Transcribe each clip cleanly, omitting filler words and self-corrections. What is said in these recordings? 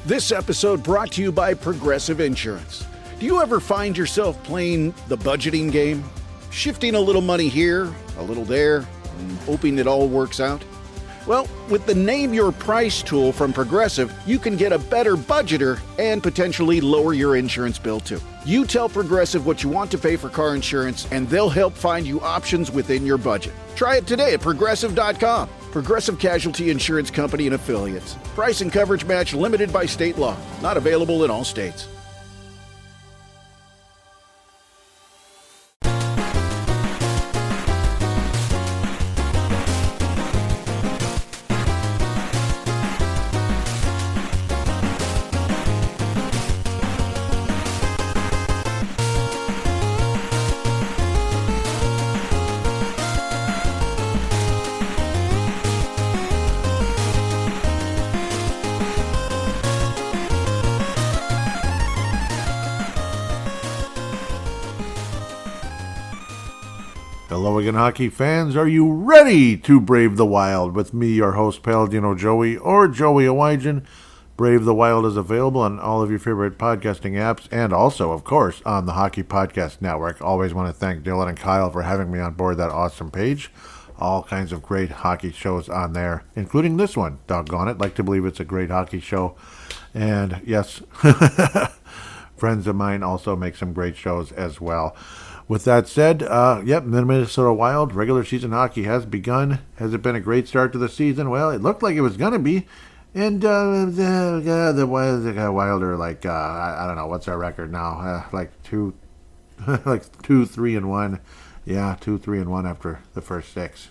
This episode brought to you by Progressive Insurance. Do you ever find yourself playing the budgeting game? Shifting a little money here, a little there, and hoping it all works out? Well, with the Name Your Price tool from Progressive, you can get a better budgeter and potentially lower your insurance bill too. You tell Progressive what you want to pay for car insurance, and they'll help find you options within your budget. Try it today at Progressive.com. Progressive Casualty Insurance Company and Affiliates. Price and coverage match limited by state law. Not available in all states. Hello again, hockey fans. Are you ready to brave the wild? With me, your host, Paladino Joey, or Joey Owygen. Brave the Wild is available on all of your favorite podcasting apps and also, of course, on the Hockey Podcast Network. Always want to thank Dylan and Kyle for having me on board that awesome page. All kinds of great hockey shows on there, including this one. Doggone it. Like to believe it's a great hockey show. And yes, friends of mine also make some great shows as well. With that said, the Minnesota Wild regular season hockey has begun. Has it been a great start to the season? Well, it looked like it was going to be. And the Wild are like, I don't know, what's our record now? Like 2-3-1. Yeah, 2-3-1 after the first 6.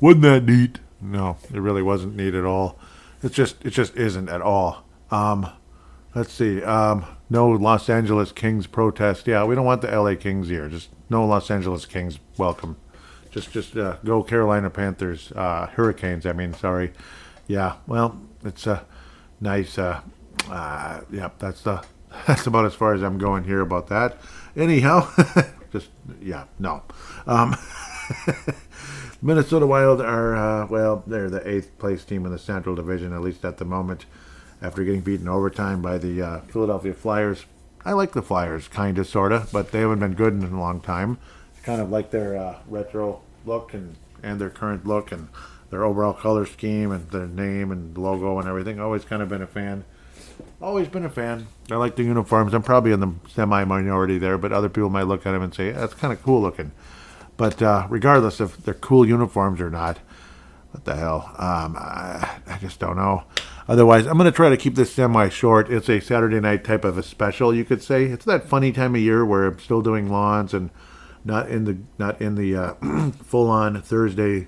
Wasn't that neat? No, it really wasn't neat at all. It just isn't at all. Let's see. No Los Angeles Kings protest. Yeah, we don't want the LA Kings here. Just no Los Angeles Kings. Welcome. Just go Carolina Panthers. Hurricanes. I mean, sorry. Yeah. Well, it's nice. That's about as far as I'm going here about that. Anyhow, no. Minnesota Wild are, they're the 8th place team in the Central Division, at least at the moment, after getting beaten overtime by the Philadelphia Flyers. I like the Flyers, kind of, sort of, but they haven't been good in a long time. I kind of like their retro look and their current look and their overall color scheme and their name and logo and everything. Always kind of been a fan. Always been a fan. I like the uniforms. I'm probably in the semi-minority there, but other people might look at them and say, that's kind of cool looking. But regardless if they're cool uniforms or not, what the hell? I just don't know. Otherwise, I'm going to try to keep this semi-short. It's a Saturday night type of a special, you could say. It's that funny time of year where I'm still doing lawns and not in the full-on Thursday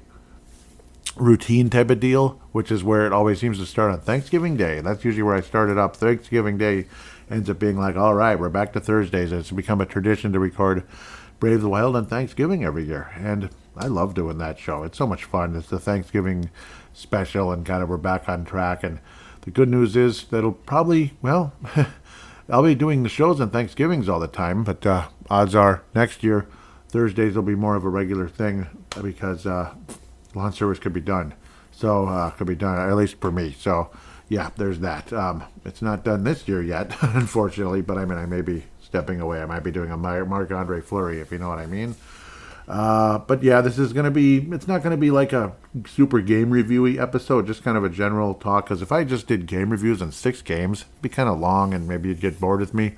routine type of deal, which is where it always seems to start on Thanksgiving Day. That's usually where I started up. Thanksgiving Day ends up being like, all right, we're back to Thursdays. It's become a tradition to record Brave the Wild on Thanksgiving every year, and I love doing that show. It's so much fun. It's the Thanksgiving special, and kind of we're back on track. And the good news is that it'll probably, I'll be doing the shows on Thanksgivings all the time, but odds are next year Thursdays will be more of a regular thing because lawn service could be done. So could be done, at least for me. So yeah, there's that. It's not done this year yet, unfortunately, but I mean, I may be stepping away. I might be doing a Marc-Andre Fleury, if you know what I mean. But yeah, this is going to be, it's not going to be like a super game review-y episode, just kind of a general talk, because if I just did game reviews on 6 games, it'd be kind of long, and maybe you'd get bored with me.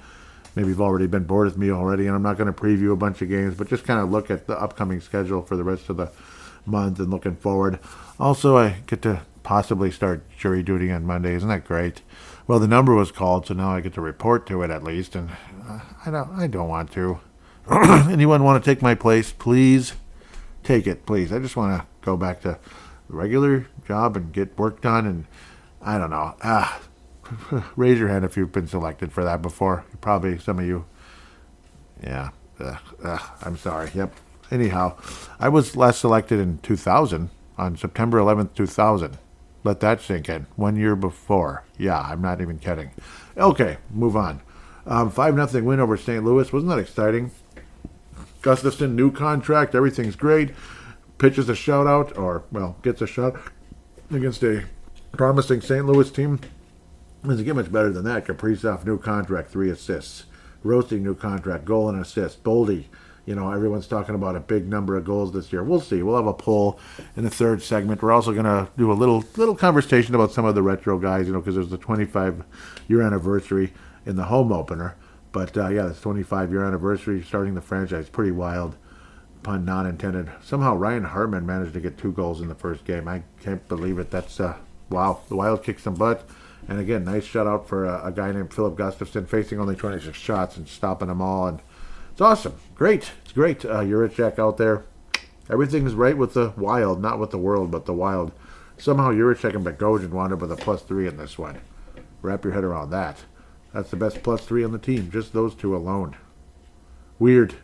Maybe you've already been bored with me already, and I'm not going to preview a bunch of games, but just kind of look at the upcoming schedule for the rest of the month and looking forward. Also, I get to possibly start jury duty on Monday. Isn't that great? Well, the number was called, so now I get to report to it at least, and I don't want to. Anyone want to take my place? Please take it, please. I just want to go back to the regular job and get work done, and I don't know. Raise your hand if you've been selected for that before. Probably some of you. Yeah. I'm sorry. Yep. Anyhow, I was last selected in 2000, on September 11th, 2000. Let that sink in. 1 year before. Yeah, I'm not even kidding. Okay, move on. 5-0 win over St. Louis. Wasn't that exciting? Gustafson, new contract. Everything's great. Pitches a shutout, or, well, gets a shot against a promising St. Louis team. Doesn't get much better than that. Kaprizov, new contract, 3 assists. Roasting, new contract, goal and assist. Boldy, everyone's talking about a big number of goals this year. We'll see. We'll have a poll in the third segment. We're also going to do a little conversation about some of the retro guys, because there's the 25-year anniversary in the home opener. But, this 25-year anniversary starting the franchise, pretty wild. Pun not intended. Somehow Ryan Hartman managed to get 2 goals in the first game. I can't believe it. That's, wow. The Wild kicked some butt. And again, nice shutout for a guy named Philip Gustafson, facing only 26 shots and stopping them all. And it's awesome. Great. It's great. Juracek out there. Everything is right with the Wild, not with the World, but the Wild. Somehow Juracek and Bogosian wound up with a +3 in this one. Wrap your head around that. That's the best +3 on the team. Just those 2 alone. Weird.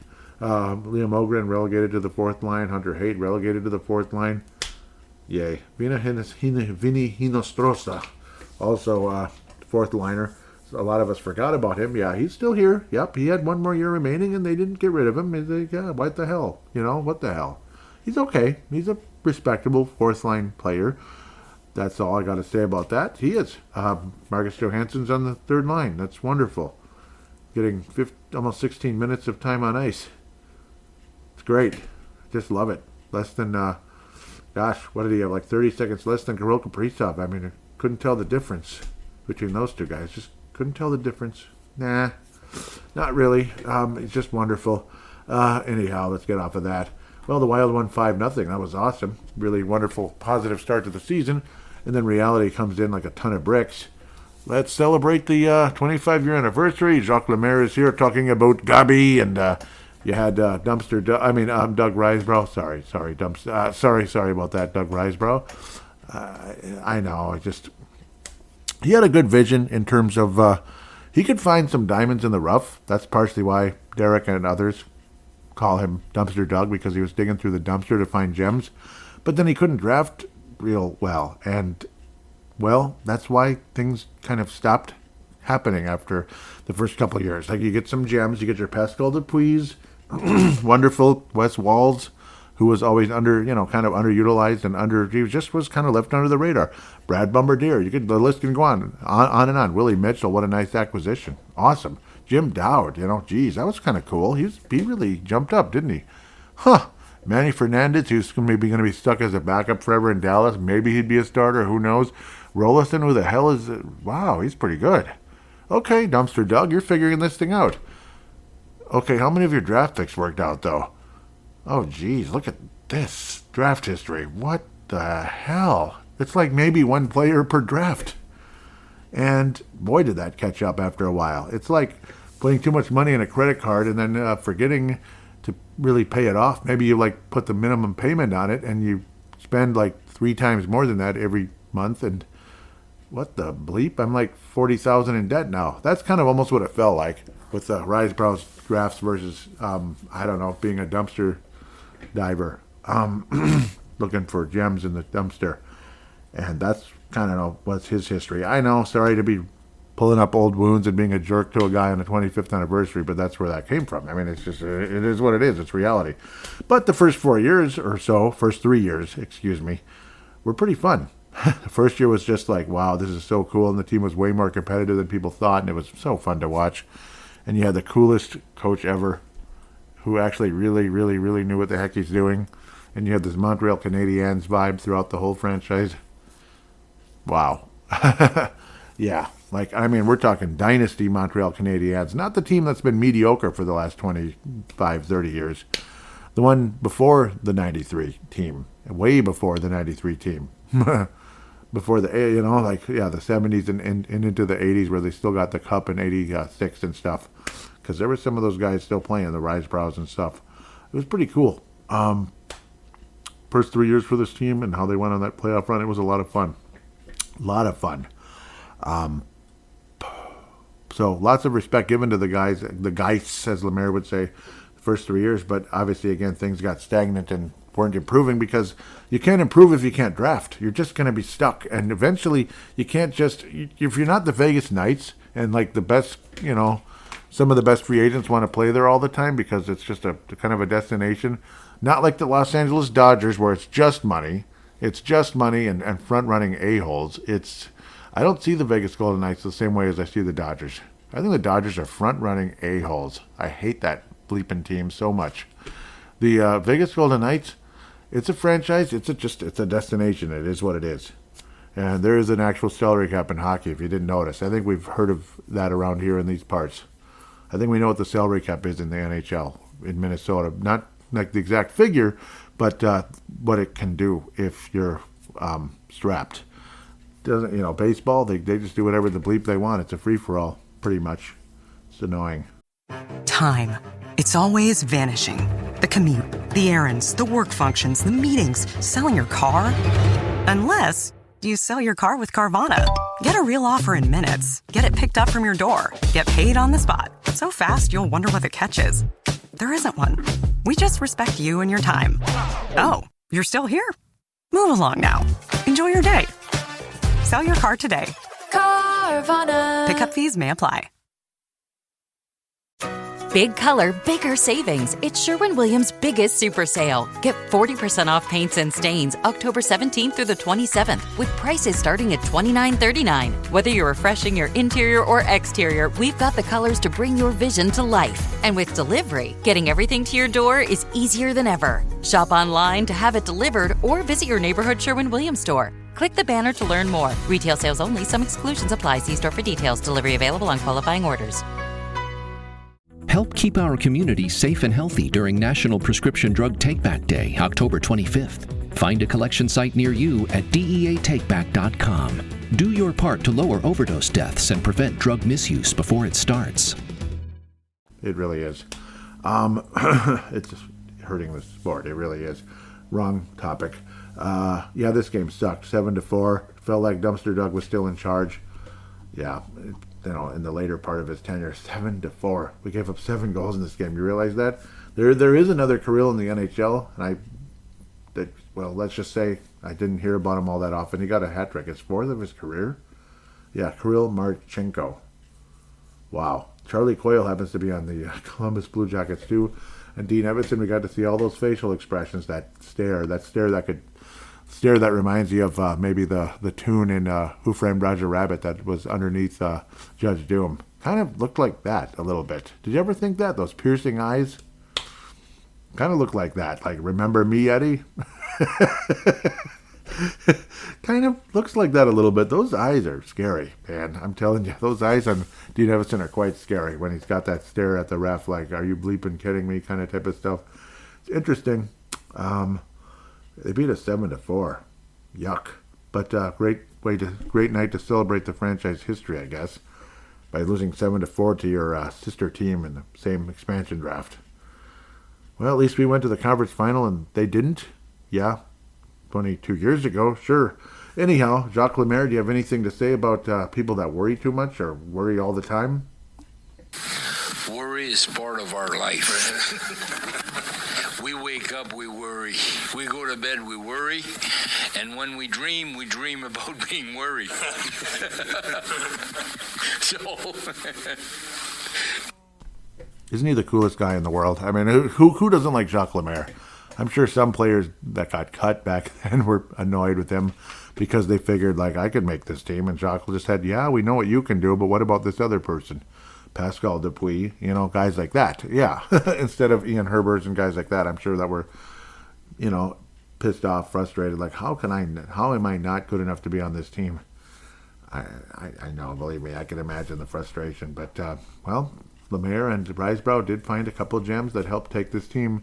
Liam Ogren relegated to the 4th line. Hunter Haight relegated to the 4th line. Yay. Vinny Hinostroza, also 4th liner. So a lot of us forgot about him. Yeah, he's still here. Yep, he had 1 more year remaining, and they didn't get rid of him. What the hell? What the hell? He's okay. He's a respectable 4th line player. That's all I got to say about that. He is. Marcus Johansson's on the 3rd line. That's wonderful. Getting almost 16 minutes of time on ice. It's great. Just love it. Less than, what did he have? Like 30 seconds less than Kirill Kaprizov. I mean, I couldn't tell the difference between those 2 guys. Just couldn't tell the difference. Nah, not really. It's just wonderful. Anyhow, let's get off of that. Well, the Wild won 5-0. That was awesome. Really wonderful, positive start to the season. And then reality comes in like a ton of bricks. Let's celebrate the 25-year anniversary. Jacques Lemaire is here talking about Gabi, and you had Doug Risebrough. Sorry about that, Doug Risebrough. I know. He had a good vision in terms of he could find some diamonds in the rough. That's partially why Derek and others call him Dumpster Doug, because he was digging through the dumpster to find gems. But then he couldn't draft real well, and that's why things kind of stopped happening after the first couple of years. Like, you get some gems, you get your Pascal Dupuis, wonderful Wes Walz, who was always kind of underutilized and he just was kind of left under the radar. Brad Bombardier, the list can go on and on. Willie Mitchell, what a nice acquisition. Awesome. Jim Dowd, geez, that was kind of cool. He really jumped up, didn't he? Huh. Manny Fernandez, who's maybe going to be stuck as a backup forever in Dallas. Maybe he'd be a starter. Who knows? Rolliston, who the hell is it? Wow, he's pretty good. Okay, Dumpster Doug, you're figuring this thing out. Okay, how many of your draft picks worked out, though? Oh, geez, look at this draft history. What the hell? It's like maybe 1 player per draft. And boy, did that catch up after a while. It's like putting too much money in a credit card and then forgetting to really pay it off. Maybe you put the minimum payment on it and you spend 3 times more than that every month, and what the bleep? I'm like $40,000 in debt now. That's kind of almost what it felt like with Risebrough's drafts versus being a dumpster diver, looking for gems in the dumpster. And that's kind of what's his history. I know, sorry to be pulling up old wounds and being a jerk to a guy on the 25th anniversary, but that's where that came from. I mean, it is what it is. It's reality. But the first 3 years, were pretty fun. The first year was just like, wow, this is so cool, and the team was way more competitive than people thought, and it was so fun to watch. And you had the coolest coach ever, who actually really, really, really knew what the heck he's doing. And you had this Montreal Canadiens vibe throughout the whole franchise. Wow. Yeah. We're talking dynasty Montreal Canadiens, not the team that's been mediocre for the last 25, 30 years. The one before the 93 team, way before the 93 team. Before the 70s and into the 80s, where they still got the cup in 86 and stuff. Because there were some of those guys still playing, the Risebroughs and stuff. It was pretty cool. First 3 years for this team and how they went on that playoff run, it was a lot of fun. So lots of respect given to the guys, the Geists, as Lemaire would say, the first 3 years. But obviously, again, things got stagnant and weren't improving, because you can't improve if you can't draft. You're just going to be stuck. And eventually, you can't just, if you're not the Vegas Knights and the best, some of the best free agents want to play there all the time because it's just a kind of a destination. Not like the Los Angeles Dodgers where it's just money. It's just money and front-running a-holes. I don't see the Vegas Golden Knights the same way as I see the Dodgers. I think the Dodgers are front-running a-holes. I hate that bleeping team so much. The Vegas Golden Knights, it's a franchise. It's a destination. It is what it is. And there is an actual salary cap in hockey, if you didn't notice. I think we've heard of that around here in these parts. I think we know what the salary cap is in the NHL in Minnesota. Not like the exact figure, but what it can do if you're strapped. Doesn't baseball? They just do whatever the bleep they want. It's a free for all, pretty much. It's annoying. Time. It's always vanishing. The commute, the errands, the work functions, the meetings, selling your car. Unless you sell your car with Carvana. Get a real offer in minutes. Get it picked up from your door. Get paid on the spot. So fast you'll wonder what the catch is. There isn't one. We just respect you and your time. Oh, you're still here? Move along now. Enjoy your day. Sell your car today. Carvana. Pickup fees may apply. Big color, bigger savings. It's Sherwin-Williams' biggest super sale. Get 40% off paints and stains October 17th through the 27th with prices starting at $29.39. Whether you're refreshing your interior or exterior, we've got the colors to bring your vision to life. And with delivery, getting everything to your door is easier than ever. Shop online to have it delivered or visit your neighborhood Sherwin-Williams store. Click the banner to learn more. Retail sales only. Some exclusions apply. See store for details. Delivery available on qualifying orders. Help keep our community safe and healthy during National Prescription Drug Takeback Day, October 25th. Find a collection site near you at deatakeback.com. Do your part to lower overdose deaths and prevent drug misuse before it starts. It really is. It's just hurting the sport. It really is. Wrong topic. This game sucked. 7-4. Felt like Dumpster Doug was still in charge. Yeah, in the later part of his tenure, 7-4. We gave up 7 goals in this game. You realize that? There is another Kirill in the NHL, and let's just say I didn't hear about him all that often. He got a hat trick. It's 4th of his career. Yeah, Kirill Marchenko. Wow. Charlie Coyle happens to be on the Columbus Blue Jackets too, and Dean Evason. We got to see all those facial expressions. That stare that reminds you of maybe the tune in Who Framed Roger Rabbit that was underneath Judge Doom. Kind of looked like that a little bit. Did you ever think that? Those piercing eyes? Kind of looked like that. Like, remember me, Eddie? Kind of looks like that a little bit. Those eyes are scary, man. I'm telling you, those eyes on Dean Evason are quite scary when he's got that stare at the ref like, are you bleeping kidding me kind of type of stuff. It's interesting. They beat us 7-4. Yuck. But great night to celebrate the franchise history, I guess, by losing 7-4 to your sister team in the same expansion draft. Well, at least we went to the conference final and they didn't. Yeah, 22 years ago, sure. Anyhow, Jacques Lemaire, do you have anything to say about people that worry too much or worry all the time? Worry is part of our life. We wake up, we worry. We go to bed, we worry. And when we dream about being worried. Isn't he the coolest guy in the world? I mean, who doesn't like Jacques Lemaire? I'm sure some players that got cut back then were annoyed with him because they figured, like, I could make this team. And Jacques just said, yeah, we know what you can do, but what about this other person? Pascal Dupuis, guys like that. Yeah, instead of Ian Herbers and guys like that, I'm sure that were, pissed off, frustrated. Like, how am I not good enough to be on this team? I know, believe me, I can imagine the frustration. But, Lemaire and Risebrow did find a couple gems that helped take this team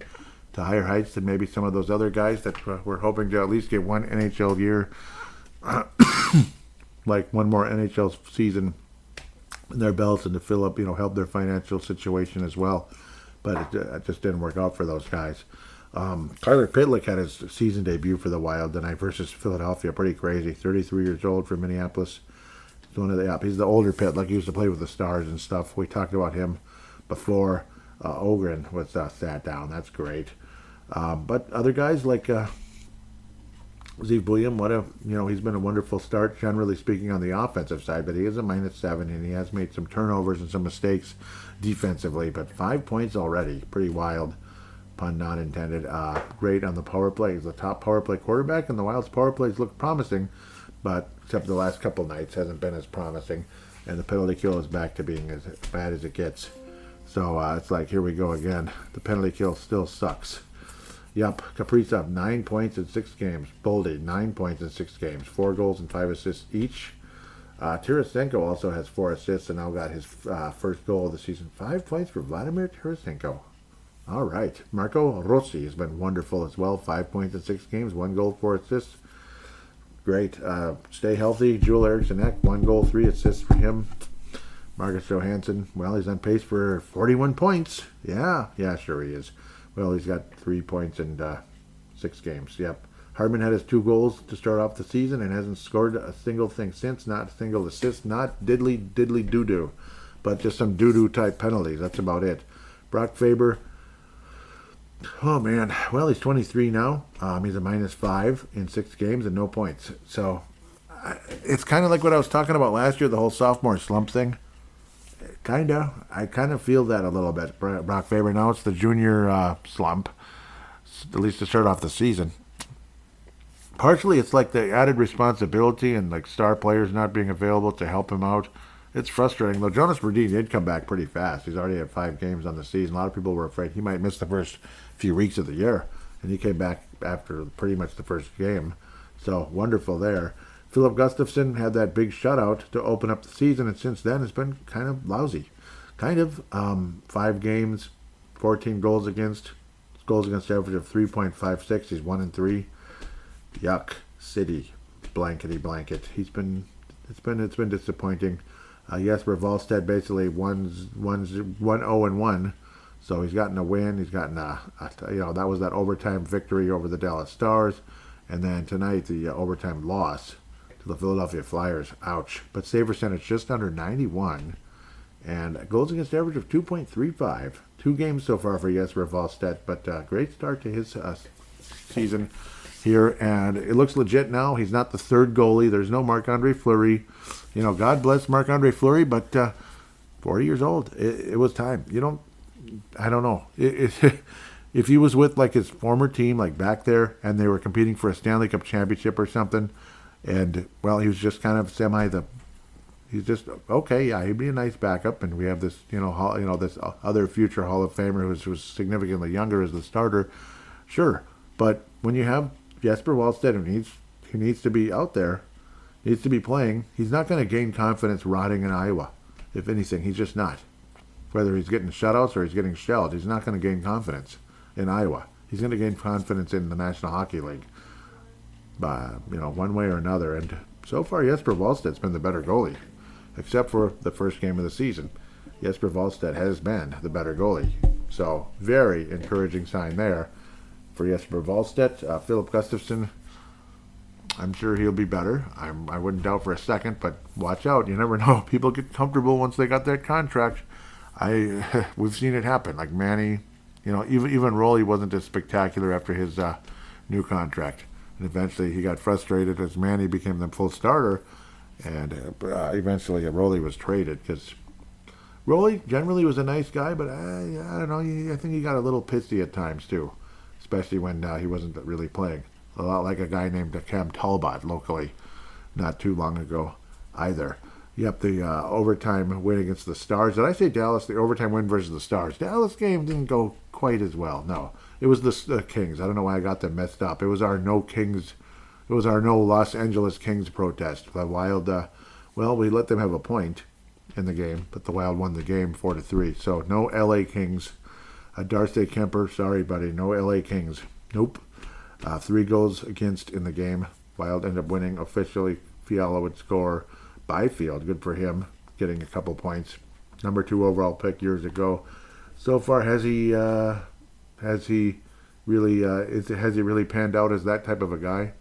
to higher heights than maybe some of those other guys that were hoping to at least get one NHL year, like one more NHL season in their belts and to fill up, help their financial situation as well. But it just didn't work out for those guys. Tyler Pitlick had his season debut for the Wild tonight versus Philadelphia. Pretty crazy. 33 years old from Minneapolis. He's the older Pitlick. He used to play with the Stars and stuff. We talked about him before. Ogren was sat down. That's great. But other guys like Zeev Buium, he's been a wonderful start, generally speaking, on the offensive side, but he is a -7, and he has made some turnovers and some mistakes defensively, but 5 points already, pretty wild, pun not intended. Great on the power play. He's the top power play quarterback, and the Wild's power plays look promising, but except the last couple nights hasn't been as promising, and the penalty kill is back to being as bad as it gets. So it's like, here we go again. The penalty kill still sucks. Yep, Kaprizov, 9 points in 6 games. Boldy, 9 points in 6 games. 4 goals and 5 assists each. Tarasenko also has 4 assists and now got his first goal of the season. 5 points for Vladimir Tarasenko. All right. Marco Rossi has been wonderful as well. 5 points in 6 games. 1 goal, 4 assists. Great. Stay healthy. Joel Eriksson Ek, 1 goal, 3 assists for him. Marcus Johansson, well, he's on pace for 41 points. Yeah, sure he is. Well, he's got 3 points in 6 games. Yep. Hardman had his 2 goals to start off the season and hasn't scored a single thing since. Not a single assist. Not diddly doo-doo. But just some doo-doo type penalties. That's about it. Brock Faber. Oh, man. Well, he's 23 now. He's a -5 in 6 games and no points. So it's kind of like what I was talking about last year, the whole sophomore slump thing. I kind of feel that a little bit. Brock Faber, now it's the junior slump, at least to start off the season. Partially, it's like the added responsibility and like star players not being available to help him out. It's frustrating, though. Jonas Brodin did come back pretty fast. He's already had 5 games on the season. A lot of people were afraid he might miss the first few weeks of the year, and he came back after pretty much the first game. So, wonderful there. Philip Gustafsson had that big shutout to open up the season, and since then it's been kind of lousy. 5 games, 14 goals against average of 3.56. He's 1-3. Yuck, city, blankety blanket. It's been disappointing. Jesper Wallstedt basically 1-0-1. So he's gotten a win. He's gotten that was that overtime victory over the Dallas Stars, and then tonight the overtime loss to the Philadelphia Flyers. Ouch. But save percentage just under 91. And goals against average of 2.35. 2 games so far for Jesper Wallstedt, but great start to his season here. And it looks legit now. He's not the third goalie. There's no Marc-Andre Fleury. God bless Marc-Andre Fleury, but 40 years old. It was time. I don't know. If he was with like his former team, like back there, and they were competing for a Stanley Cup championship or something, and well, he was just kind of he's just okay. Yeah, he'd be a nice backup, and we have this, this other future Hall of Famer who's significantly younger as the starter. Sure, but when you have Jesper Wallstedt, who needs to be out there, needs to be playing, he's not going to gain confidence rotting in Iowa. If anything, he's just not. Whether he's getting shutouts or he's getting shelled, he's not going to gain confidence in Iowa. He's going to gain confidence in the National Hockey League, one way or another. And so far, Jesper Wallstedt's been the better goalie, except for the first game of the season. Jesper Wallstedt has been the better goalie. So very encouraging sign there for Jesper Wallstedt. Philip Gustafsson, I'm sure he'll be better. I wouldn't doubt for a second, but watch out. You never know. People get comfortable once they got that contract. We've seen it happen. Like Manny, even Rolly wasn't as spectacular after his new contract. And eventually he got frustrated as Manny became the full starter. And eventually Rolly was traded because Rolly generally was a nice guy, but I don't know. I think he got a little pissy at times too, especially when he wasn't really playing. A lot like a guy named Cam Talbot locally not too long ago either. Yep, the overtime win against the Stars. Did I say Dallas? The overtime win versus the Stars. Dallas game didn't go quite as well. No, it was the Kings. I don't know why I got them messed up. It was our no Kings. It was our no Los Angeles Kings protest. The Wild, we let them have a point in the game, but the Wild won the game 4-3. So no L.A. Kings. Darcy Kemper, sorry buddy, no L.A. Kings. Nope. 3 goals against in the game. Wild ended up winning officially. Fiala would score. Byfield, good for him, getting a couple points. Number 2 overall pick years ago. So far, has he really panned out as that type of a guy?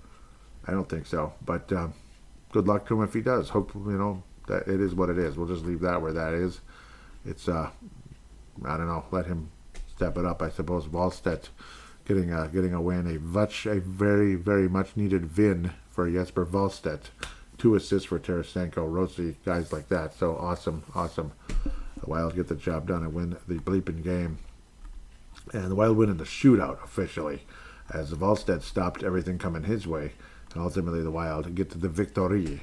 I don't think so. But good luck to him if he does. Hopefully, that it is what it is. We'll just leave that where that is. It's I don't know. Let him step it up. I suppose Wallstedt getting a win. A very, very much needed win for Jesper Wallstedt. 2 assists for Tarasenko, Rossi, guys like that. So awesome. The Wild get the job done and win the bleeping game. And the Wild win in the shootout officially, as Wallstedt stopped everything coming his way. And ultimately the Wild get to the victory.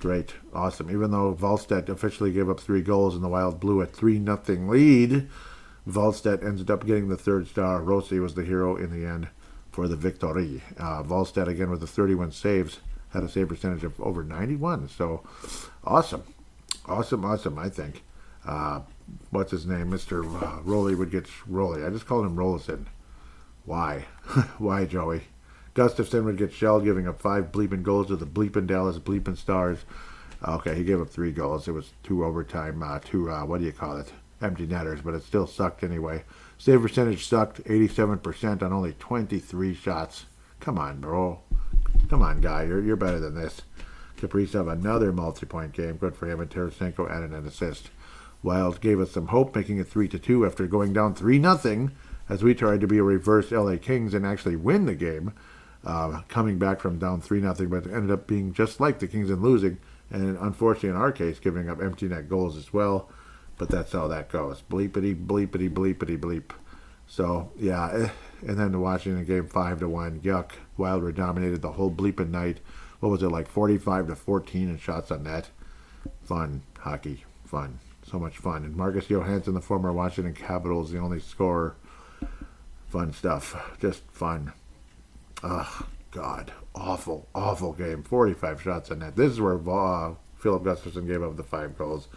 Great, awesome. Even though Wallstedt officially gave up 3 goals and the Wild blew a 3-0 lead, Wallstedt ended up getting the 3rd star. Rossi was the hero in the end for the victory. Wallstedt, again, with the 31 saves, had a save percentage of over 91. So, awesome, I think. What's his name? Mr. Roley would get Roley. I just called him Rollison. Why? Why, Joey? Gustafsson would get shelled, giving up 5 bleeping goals to the bleeping Dallas bleeping Stars. Okay, he gave up 3 goals. It was 2 overtime, 2, what do you call it? Empty netters, but it still sucked anyway. Save percentage sucked, 87% on only 23 shots. Come on, bro. Come on, guy. You're better than this. Kaprizov, another multi-point game. Good for him. And Tarasenko added an assist. Wild gave us some hope, making it 3-2 after going down 3-0, as we tried to be a reverse LA Kings and actually win the game, coming back from down 3-0, but ended up being just like the Kings and losing, and unfortunately in our case, giving up empty net goals as well. But that's how that goes. Bleepity, bleepity, bleepity, bleep. So, yeah, and then the Washington game 5-1. Yuck. Wild dominated the whole bleeping night. What was it, like 45-14 in shots on net? Fun. Hockey. Fun. So much fun. And Marcus Johansson, the former Washington Capitals, the only scorer. Fun stuff. Just fun. Ugh, God. Awful, awful game. 45 shots on net. This is where Philip Gustafsson gave up the 5 goals.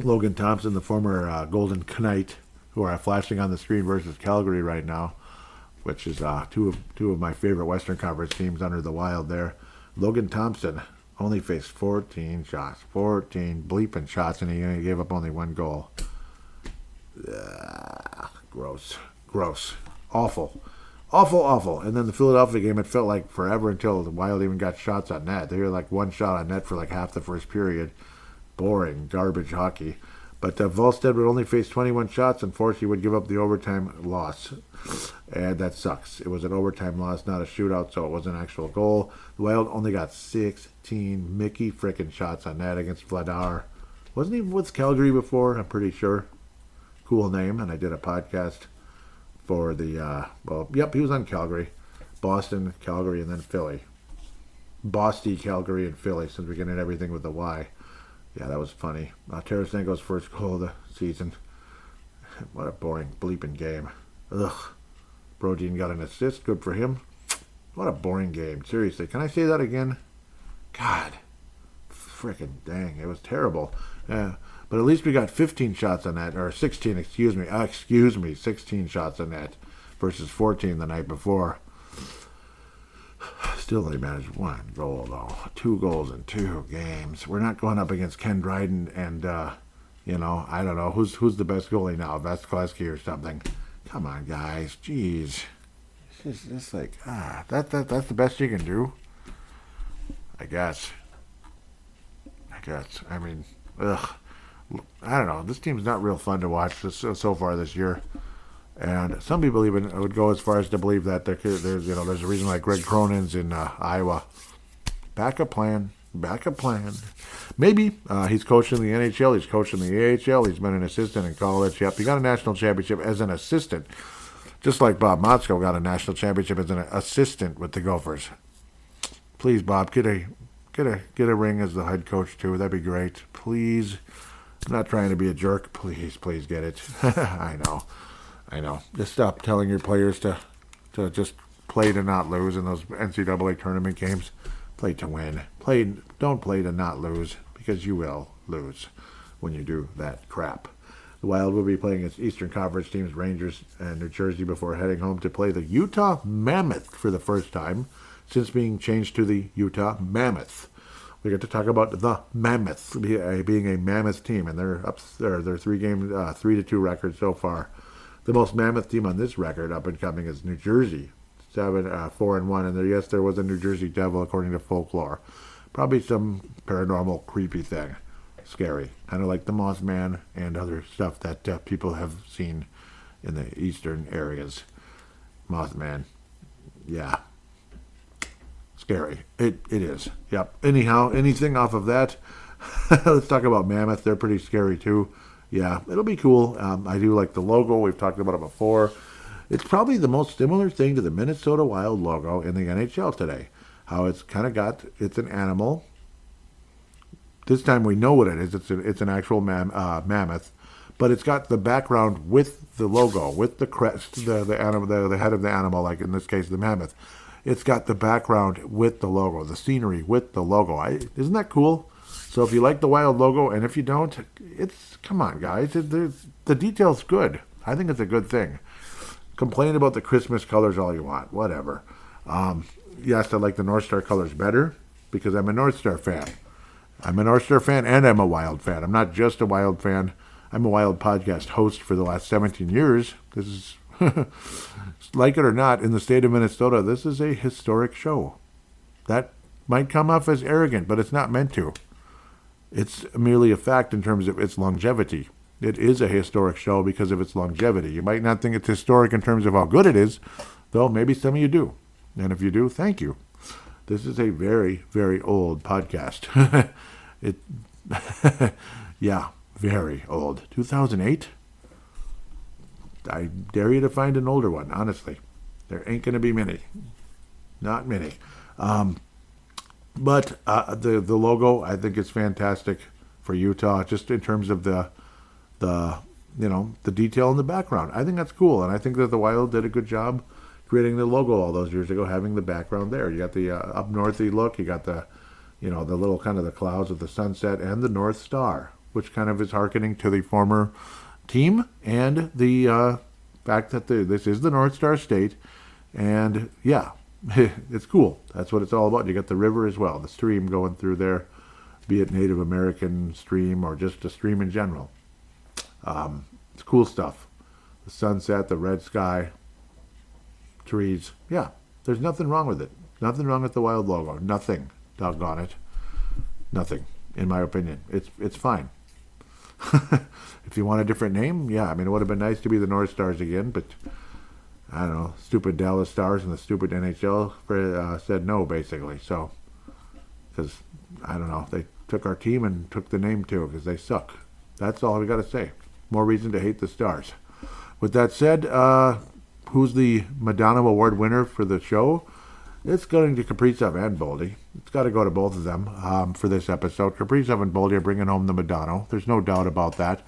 Logan Thompson, the former Golden Knight, who are flashing on the screen versus Calgary right now, which is two of my favorite Western Conference teams under the Wild there. Logan Thompson only faced 14 shots. 14 bleeping shots, and he gave up only 1 goal. Gross. Awful. And then the Philadelphia game, it felt like forever until the Wild even got shots on net. They were like 1 shot on net for like half the first period. Boring, garbage hockey. But Wallstedt would only face 21 shots. Unfortunately, would give up the overtime loss. And that sucks. It was an overtime loss, not a shootout, so it was an actual goal. The Wild only got 16 Mickey frickin' shots on net against Vladar. Wasn't he with Calgary before? I'm pretty sure. Cool name. And I did a podcast for the, he was on Calgary. Boston, Calgary, and then Philly. Boston, Calgary, and Philly, since we can hit everything with the Y. Yeah, that was funny. Tarasenko's first goal of the season. What a boring bleeping game. Ugh. Brodin got an assist. Good for him. What a boring game. Seriously, can I say that again? God. Frickin' dang. It was terrible. But at least we got 15 shots on that. Or 16, excuse me. 16 shots on that versus 14 the night before. Still, they managed 1 goal, though. 2 goals in 2 games. We're not going up against Ken Dryden and, I don't know. Who's the best goalie now? Vasilevsky or something? Come on, guys. Jeez. It's just like, that's the best you can do? I guess. I mean, ugh. I don't know. This team's not real fun to watch so far this year. And some people even would go as far as to believe that there's a reason why Greg Cronin's in Iowa. Backup plan. Maybe he's coaching the NHL. He's coaching the AHL. He's been an assistant in college. Yep, he got a national championship as an assistant, just like Bob Motzko got a national championship as an assistant with the Gophers. Please, Bob, get a ring as the head coach too. That'd be great. Please. I'm not trying to be a jerk. Please get it. I know. Just stop telling your players to just play to not lose in those NCAA tournament games. Play to win. Don't play to not lose, because you will lose when you do that crap. The Wild will be playing its Eastern Conference teams, Rangers and New Jersey, before heading home to play the Utah Mammoth for the first time since being changed to the Utah Mammoth. We get to talk about the Mammoth being a Mammoth team, and they're up there. Their 3-2 record so far. The most Mammoth team on this record, up and coming, is New Jersey, 4-1, and there was a New Jersey Devil according to folklore. Probably some paranormal, creepy thing, scary, kind of like the Mothman and other stuff that people have seen in the eastern areas. Mothman. Yeah. Scary. It is. Yep. Anyhow, anything off of that? Let's talk about Mammoth. They're pretty scary too. Yeah, it'll be cool. I do like the logo. We've talked about it before. It's probably the most similar thing to the Minnesota Wild logo in the NHL today. How it's kind of got, it's an animal. This time we know what it is. It's an actual mammoth, but it's got the background with the logo, with the crest, the animal, the head of the animal, like in this case the mammoth. It's got the background with the logo, the scenery with the logo. Isn't that cool? So if you like the Wild logo, and if you don't, come on, guys. The detail's good. I think it's a good thing. Complain about the Christmas colors all you want. Whatever. Yes, I like the North Star colors better because I'm a North Star fan. I'm a North Star fan and I'm a Wild fan. I'm not just a Wild fan. I'm a Wild podcast host for the last 17 years. This is, like it or not, in the state of Minnesota, this is a historic show. That might come off as arrogant, but it's not meant to. It's merely a fact in terms of its longevity. It is a historic show because of its longevity. You might not think it's historic in terms of how good it is, though maybe some of you do. And if you do, thank you. This is a very, very old podcast. Yeah, very old. 2008? I dare you to find an older one, honestly. There ain't going to be many. Not many. But the logo, I think, is fantastic for Utah, just in terms of the detail in the background. I think that's cool, and I think that the Wild did a good job creating the logo all those years ago, having the background there. You got the up northy look. You got the little kind of the clouds with the sunset and the North Star, which kind of is hearkening to the former team and the fact that this is the North Star State, and yeah. It's cool. That's what it's all about. You got the river as well, the stream going through there, be it Native American stream or just a stream in general. It's cool stuff. The sunset, the red sky, trees. Yeah, there's nothing wrong with it. Nothing wrong with the Wild logo. Nothing. Doggone it. Nothing, in my opinion. It's fine. If you want a different name, yeah. I mean, it would have been nice to be the North Stars again, but I don't know, stupid Dallas Stars and the stupid NHL said no, basically. So, because, I don't know, they took our team and took the name too, because they suck. That's all we got to say. More reason to hate the Stars. With that said, who's the Madonna Award winner for the show? It's going to Kaprizov and Boldy. It's got to go to both of them for this episode. Kaprizov and Boldy are bringing home the Madonna. There's no doubt about that.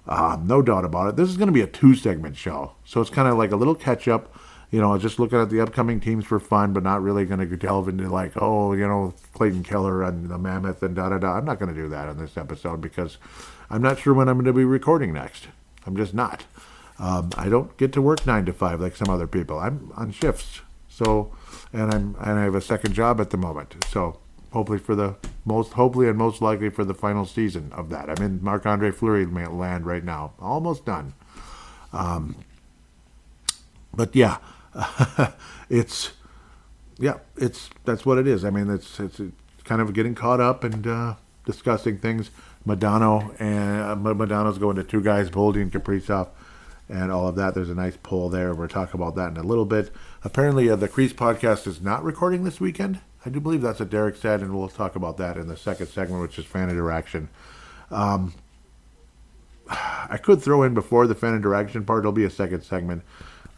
No doubt about it. This is going to be a 2-segment show. So it's kind of like a little catch-up. Just looking at the upcoming teams for fun, but not really going to delve into Clayton Keller and the Mammoth and da-da-da. I'm not going to do that in this episode because I'm not sure when I'm going to be recording next. I'm just not. I don't get to work 9 to 5 like some other people. I'm on shifts. So, and I have a second job at the moment. So hopefully and most likely for the final season of that. I'm in Marc-Andre Fleury land right now. Almost done. But yeah, that's what it is. I mean, it's kind of getting caught up and discussing things. Madonna's going to 2 guys, Boldy and Kaprizov, and all of that. There's a nice poll there. We'll talk about that in a little bit. Apparently, the Crease podcast is not recording this weekend. I do believe that's what Derek said, and we'll talk about that in the second segment, which is fan interaction. I could throw in before the fan interaction part. It'll be a second segment.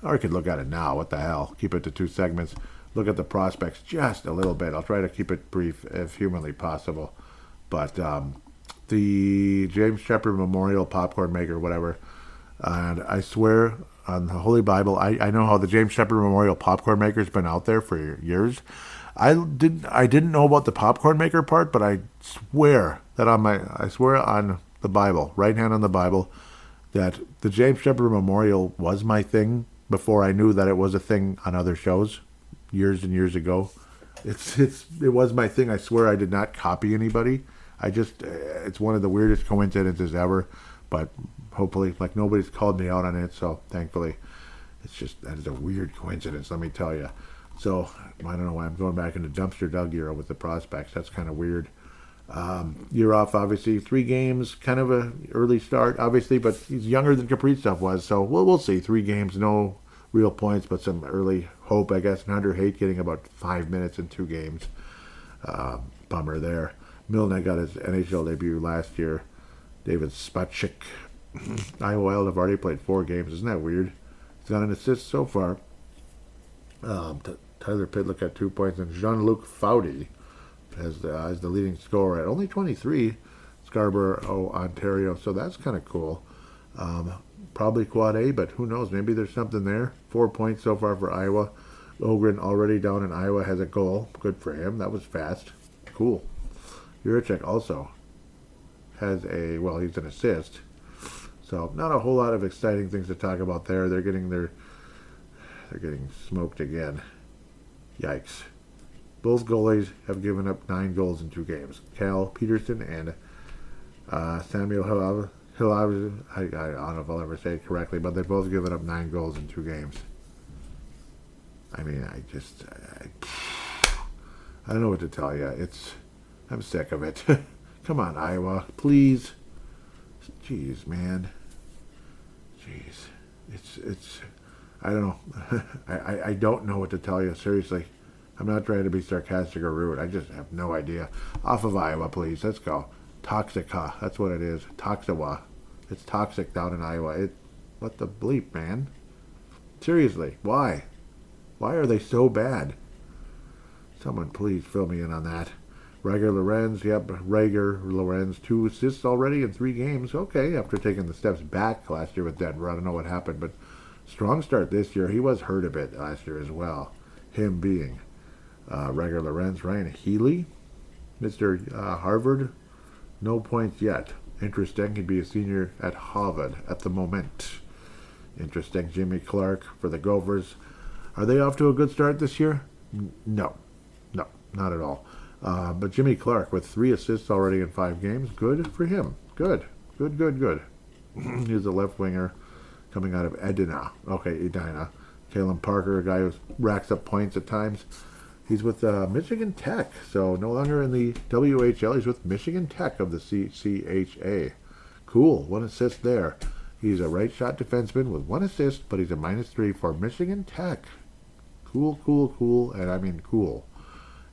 Or I could look at it now. What the hell? Keep it to 2 segments. Look at the prospects just a little bit. I'll try to keep it brief if humanly possible. But the James Shepard Memorial Popcorn Maker, whatever. And I swear on the Holy Bible, I know how the James Shepard Memorial Popcorn Maker's been out there for years. I didn't know about the popcorn maker part, but I swear on the Bible, right hand on the Bible, that the James Shepard Memorial was my thing before I knew that it was a thing on other shows years and years ago. It was my thing. I swear I did not copy anybody. It's one of the weirdest coincidences ever, but hopefully, nobody's called me out on it, so thankfully, that is a weird coincidence, let me tell you. So, I don't know why I'm going back into dumpster Doug era with the prospects. That's kind of weird. Year off, obviously. 3 games, kind of a early start, obviously, but he's younger than Kaprizov was, so we'll see. 3 games, no real points, but some early hope, I guess. And Hunter Haight getting about 5 minutes in 2 games. Bummer there. Milne got his NHL debut last year. David Spacek. Iowa Wild have already played 4 games. Isn't that weird? He's got an assist so far. Tyler Pitlick at 2 points, and Jean-Luc Foudy as the leading scorer at only 23. Scarborough, Ontario. So that's kind of cool. Probably quad A, but who knows? Maybe there's something there. 4 points so far for Iowa. Ogren already down in Iowa has a goal. Good for him. That was fast. Cool. Juracek also has he's an assist. So not a whole lot of exciting things to talk about there. They're getting smoked again. Yikes. Both goalies have given up 9 goals in 2 games. Cal Peterson and Samuel Hilav. I don't know if I'll ever say it correctly, but they've both given up 9 goals in 2 games. I mean, I don't know what to tell you. I'm sick of it. Come on, Iowa, please. Jeez, man. Jeez. It's I don't know. I don't know what to tell you, seriously. I'm not trying to be sarcastic or rude. I just have no idea. Off of Iowa, please. Let's go. Toxica. That's what it is. Toxiwa. It's toxic down in Iowa. What the bleep, man? Seriously, why? Why are they so bad? Someone please fill me in on that. Rager Lorenz, Rager Lorenz, 2 assists already in 3 games. Okay, after taking the steps back last year with Denver. I don't know what happened, but strong start this year. He was hurt a bit last year as well. Him being Rager Lorenz. Ryan Healy, Mr. Harvard, no points yet. Interesting. He'd be a senior at Harvard at the moment. Interesting. Jimmy Clark for the Gophers. Are they off to a good start this year? No, not at all. But Jimmy Clark with 3 assists already in 5 games. Good for him. Good. He's a left winger coming out of Edina. Kalen Parker, a guy who racks up points at times. He's with Michigan Tech, so no longer in the WHL. He's with Michigan Tech of the CCHA. Cool, 1 assist there. He's a right shot defenseman with 1 assist, but he's a -3 for Michigan Tech. Cool, and I mean cool.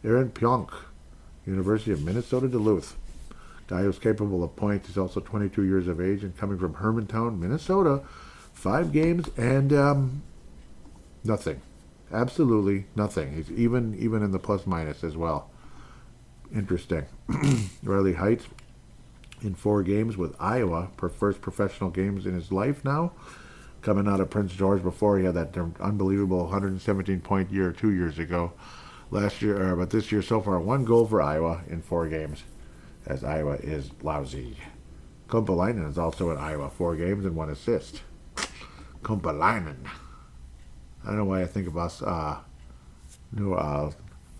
Aaron Pionk, University of Minnesota Duluth. Guy who's capable of points. He's also 22 years of age and coming from Hermantown, Minnesota. 5 games and nothing. Absolutely nothing. He's even in the plus-minus as well. Interesting. Riley Height in 4 games with Iowa. First professional games in his life now. Coming out of Prince George before he had that unbelievable 117-point year 2 years ago. Last year, but this year so far, 1 goal for Iowa in 4 games, as Iowa is lousy. Kumpalainen is also in Iowa, 4 games and 1 assist. Kumpalainen. I don't know why I think of us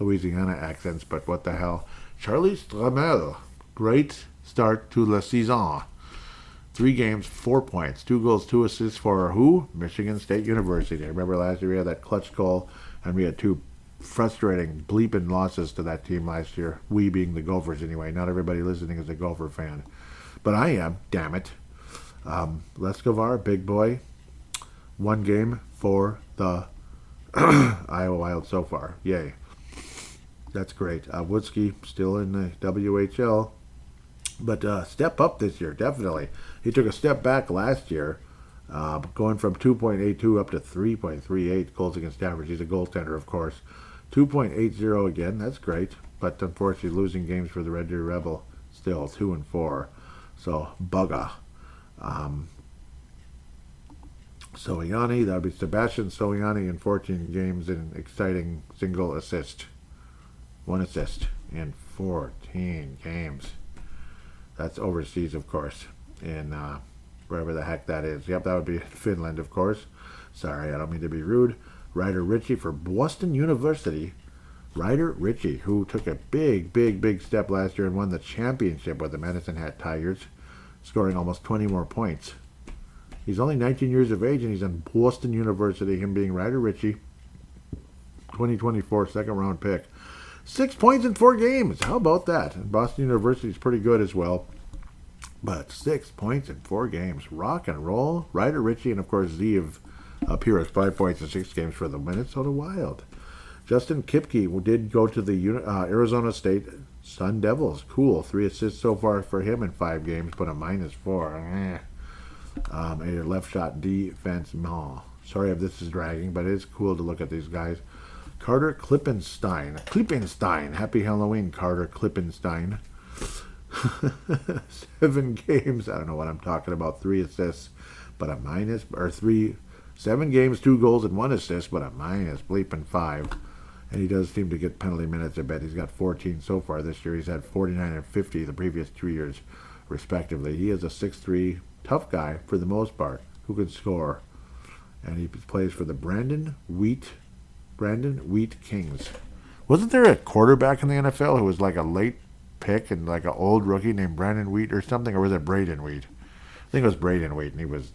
Louisiana accents, but what the hell. Charlie Stramel, great start to la saison. 3 games, 4 points, 2 goals, 2 assists for who? Michigan State University. I remember last year we had that clutch goal, and we had 2 frustrating bleeping losses to that team last year. We being the Gophers anyway. Not everybody listening is a Gopher fan. But I am, damn it. Leskovar, big boy. 1 game for the Iowa Wild so far. Yay. That's great. Woodsky still in the WHL. But step up this year, definitely. He took a step back last year, going from 2.82 up to 3.38 goals against average. He's a goaltender, of course. 2.80 again, that's great. But unfortunately, losing games for the Red Deer Rebel, still 2-4. So, bugger. Soiani, that would be Sebastian Soiani in 14 games in exciting single assist. 1 assist in 14 games. That's overseas, of course, in wherever the heck that is. Yep, that would be Finland, of course. Sorry, I don't mean to be rude. Ryder Ritchie for Boston University. Ryder Ritchie, who took a big step last year and won the championship with the Medicine Hat Tigers, scoring almost 20 more points. He's only 19 years of age, and he's in Boston University, him being Ryder Ritchie, 2024 second-round pick. 6 points in 4 games. How about that? And Boston University is pretty good as well. But 6 points in 4 games. Rock and roll. Ryder Ritchie and, of course, Zeev Pyrrhus, 5 points in 6 games for the Minnesota Wild. Justin Kipke did go to the Arizona State Sun Devils. Cool. 3 assists so far for him in 5 games, but a -4. A left shot defense. Sorry if this is dragging, but it is cool to look at these guys. Carter Klippenstein. Happy Halloween, Carter Klippenstein. 7 games. I don't know what I'm talking about. 3 assists, but a -7 games, 2 goals, and 1 assist, but a -5. And he does seem to get penalty minutes. I bet he's got 14 so far this year. He's had 49 and 50 the previous 2 years, respectively. He is a 6'3", tough guy for the most part, who can score. And he plays for the Brandon Wheat Kings. Wasn't there a quarterback in the NFL who was like a late pick and like an old rookie named Brandon Wheat or something? Or was it Braden Wheat? I think it was Braden Wheat, and he was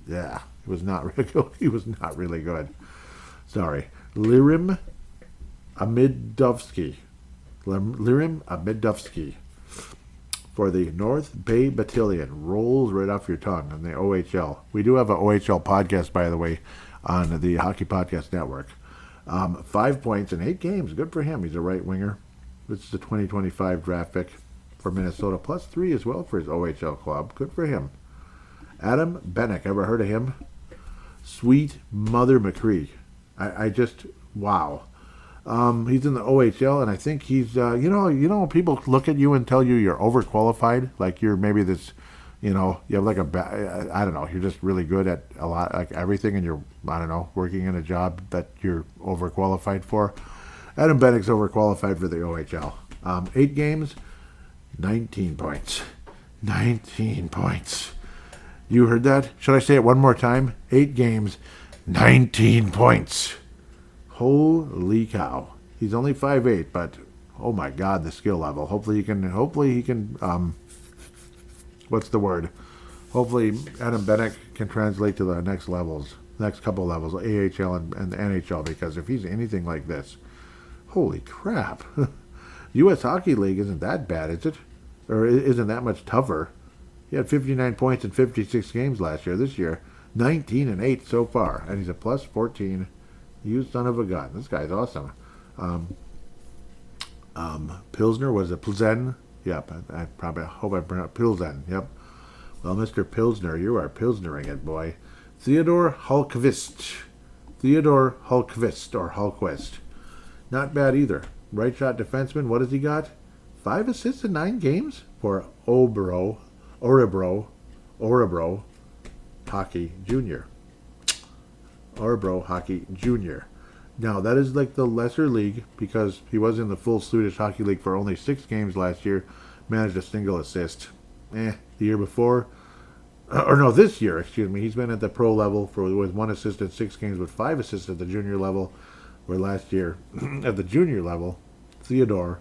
not really good. He was not really good. Sorry. Lirim Amidovsky for the North Bay Battalion. Rolls right off your tongue in the OHL. We do have an OHL podcast, by the way, on the Hockey Podcast Network. 5 points in 8 games. Good for him. He's a right winger. This is the 2025 draft pick for Minnesota. +3 as well for his OHL club. Good for him. Adam Bennick. Ever heard of him? Sweet Mother McCree. I just, wow. He's in the OHL, and I think he's, you know, people look at you and tell you you're overqualified, like you're maybe this, you have like I don't know, you're just really good at a lot, like everything, and you're, I don't know, working in a job that you're overqualified for. Adam Bennick's overqualified for the OHL. 8 games, 19 points. 19 points. You heard that? Should I say it one more time? 8 games, 19 points. Holy cow. He's only 5'8", but oh my God, the skill level. Hopefully he can, what's the word? Hopefully Adam Bennick can translate to the next couple levels, AHL and the NHL, because if he's anything like this, holy crap. U.S. Hockey League isn't that bad, is it? Or isn't that much tougher? He had 59 points in 56 games last year. This year, 19 and 8 so far, and he's a +14. You son of a gun. This guy's awesome. Pilsner, was it Pilsen? Yep, I probably hope I pronounced Pilsen. Yep. Well, Mr. Pilsner, you are Pilsnering it, boy. Theodore Hultqvist. Not bad either. Right shot defenseman. What has he got? 5 assists in 9 games for Orebro Hockey Junior. Orebro Hockey Junior. Now, that is like the lesser league, because he was in the full Swedish Hockey League for only 6 games last year, managed a single assist. The year before, this year, he's been at the pro level with 1 assist in 6 games, with 5 assists at the junior level, where last year, at the junior level, Theodore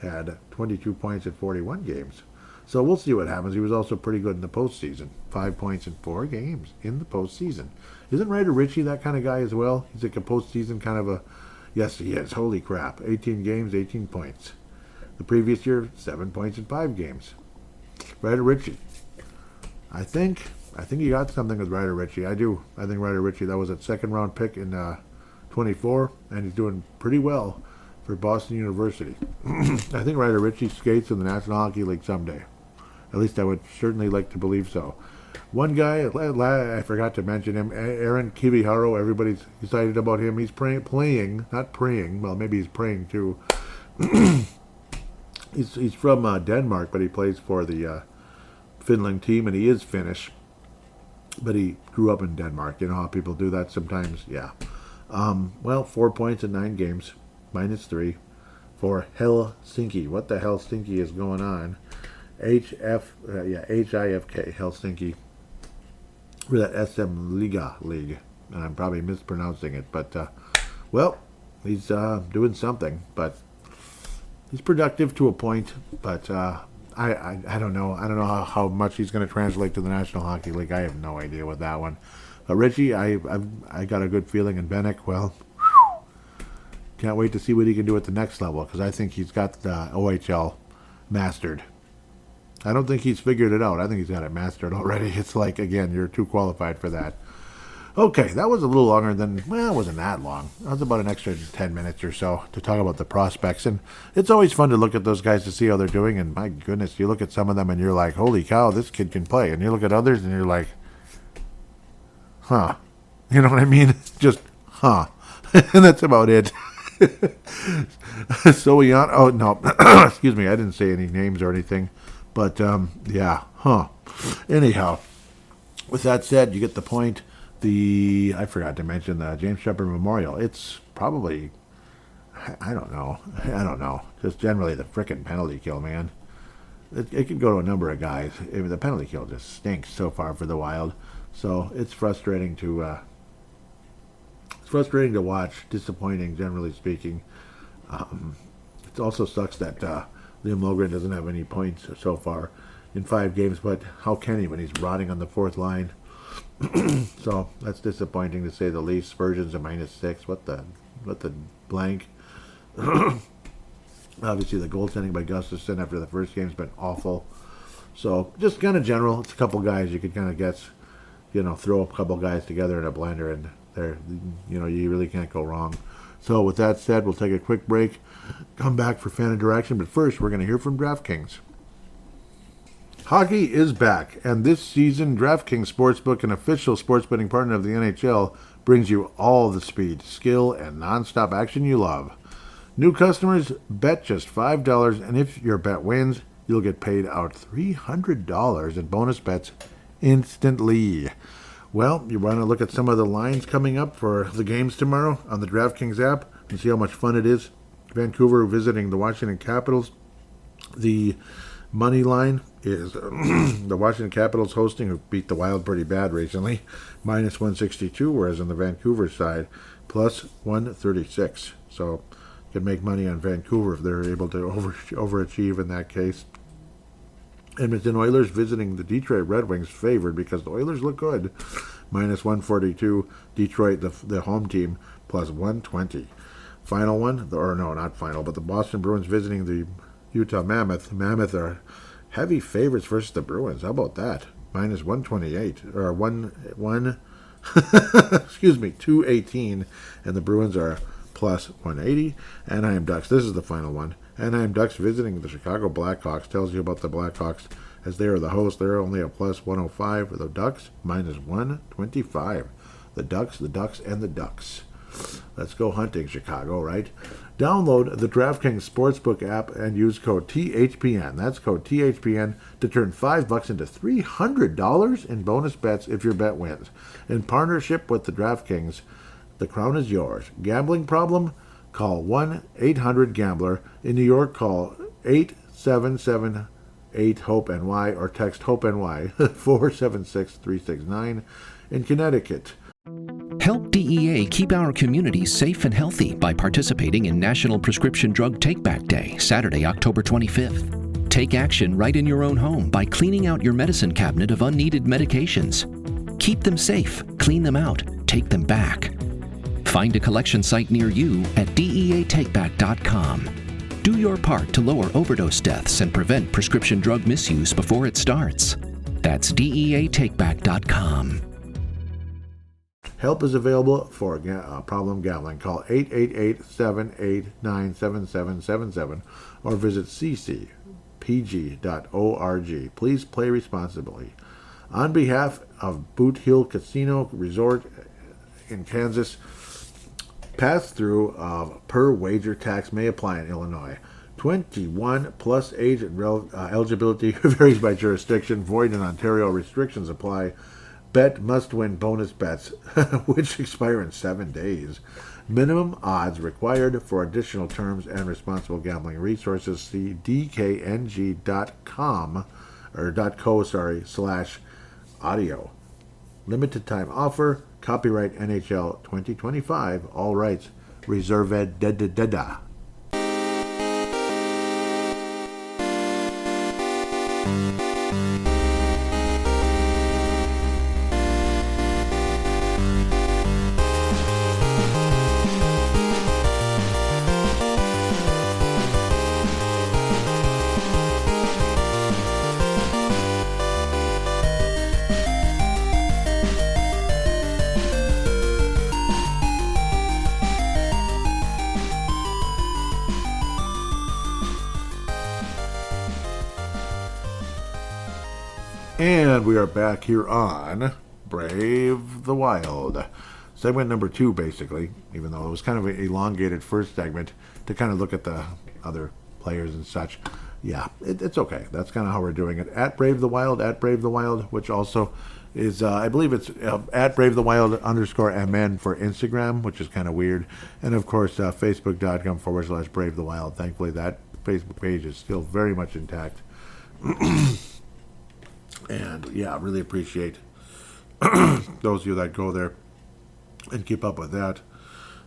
had 22 points in 41 games. So we'll see what happens. He was also pretty good in the postseason. 5 points in 4 games in the postseason. Isn't Ryder Ritchie that kind of guy as well? He's like a postseason kind of a... Yes, he is. Holy crap. 18 games, 18 points. The previous year, 7 points in 5 games. Ryder Ritchie. I think he got something with Ryder Ritchie. I do. I think Ryder Ritchie, that was a second-round pick in 24, and he's doing pretty well for Boston University. I think Ryder Ritchie skates in the National Hockey League someday. At least I would certainly like to believe so. One guy, I forgot to mention him, Aaron Kiviharo. Everybody's excited about him. He's playing, not praying. Well, maybe he's praying too. He's from Denmark, but he plays for the Finland team, and he is Finnish. But he grew up in Denmark. You know how people do that sometimes? Yeah. 4 points in 9 games, -3 for Helsinki. What the Helsinki is going on? HIFK, Helsinki. For that SM Liga League. And I'm probably mispronouncing it, but, he's doing something. But he's productive to a point, but I don't know. I don't know how much he's going to translate to the National Hockey League. I have no idea with that one. But Richie, I got a good feeling. And Bennick, well, can't wait to see what he can do at the next level, because I think he's got the OHL mastered. I don't think he's figured it out. I think he's got it mastered already. It's like, again, you're too qualified for that. Okay, that was a little longer than, well, it wasn't that long. That was about an extra 10 minutes or so to talk about the prospects. And it's always fun to look at those guys to see how they're doing. And my goodness, you look at some of them and you're like, holy cow, this kid can play. And you look at others and you're like, huh. You know what I mean? Just, huh. And that's about it. So we on. Oh, no. Excuse me. I didn't say any names or anything. But, yeah, huh. Anyhow, with that said, you get the point. I forgot to mention the James Shepard Memorial. It's probably, I don't know. Just generally the frickin' penalty kill, man. It could go to a number of guys. The penalty kill just stinks so far for the Wild. So it's frustrating to watch. Disappointing, generally speaking. It also sucks that Liam Logren doesn't have any points so far in 5 games. But how can he when he's rotting on the 4th line? So that's disappointing to say the least. Spurgeon's a -6. What the blank. Obviously the goaltending by Gustafsson after the first game's been awful. So just kind of general. It's a couple guys you could kind of guess, throw a couple guys together in a blender and you really can't go wrong. So with that said, we'll take a quick break, come back for fan interaction, but first we're going to hear from DraftKings. Hockey is back, and this season, DraftKings Sportsbook, an official sports betting partner of the NHL, brings you all the speed, skill, and nonstop action you love. New customers bet just $5, and if your bet wins, you'll get paid out $300 in bonus bets instantly. Well, you want to look at some of the lines coming up for the games tomorrow on the DraftKings app and see how much fun it is. Vancouver visiting the Washington Capitals. The money line is the Washington Capitals hosting, who beat the Wild pretty bad recently, -162, whereas on the Vancouver side, +136. So you can make money on Vancouver if they're able to overachieve in that case. Edmonton Oilers visiting the Detroit Red Wings, favored because the Oilers look good, -142. Detroit, the home team, +120. Final one, not final, but the Boston Bruins visiting the Utah Mammoth. Mammoth are heavy favorites versus the Bruins. How about that? -128 or 218, and the Bruins are +180. Anaheim Ducks. This is the final one. Anaheim Ducks visiting the Chicago Blackhawks. Tells you about the Blackhawks as they are the host. They're only a +105. The Ducks -125. The Ducks, and the Ducks. Let's go hunting, Chicago, right? Download the DraftKings Sportsbook app and use code THPN. That's code THPN to turn $5 into $300 in bonus bets if your bet wins. In partnership with the DraftKings, the crown is yours. Gambling problem? Call 1-800-GAMBLER. In New York, call 877-8-HOPE-NY or text HOPE-NY 476-369. In Connecticut, Help DEA keep our communities safe and healthy by participating in National Prescription Drug Take-Back Day, Saturday, October 25th. Take action right in your own home by cleaning out your medicine cabinet of unneeded medications. Keep them safe, clean them out, take them back. Find a collection site near you at DEATakeback.com. Do your part to lower overdose deaths and prevent prescription drug misuse before it starts. That's DEATakeback.com. help is available for problem gambling. Call 888-789-7777 or visit ccpg.org. Please play responsibly. On behalf of Boot Hill Casino Resort in Kansas, pass-through of per wager tax may apply in Illinois. 21 plus age and eligibility varies by jurisdiction. Void in Ontario. Restrictions apply. Bet must win bonus bets, which expire in 7 days. Minimum odds required. For additional terms and responsible gambling resources, see dkng.com or .co/audio. Limited time offer. Copyright NHL 2025. All rights reserved. Da. And we are back here on Brave the Wild. Segment number 2, basically, even though it was kind of an elongated first segment to kind of look at the other players and such. Yeah, it's okay. That's kind of how we're doing it. At Brave the Wild, which also is, I believe it's at Brave the Wild _MN for Instagram, which is kind of weird. And of course, Facebook.com/Brave the Wild. Thankfully, that Facebook page is still very much intact. And yeah, really appreciate those of you that go there and keep up with that.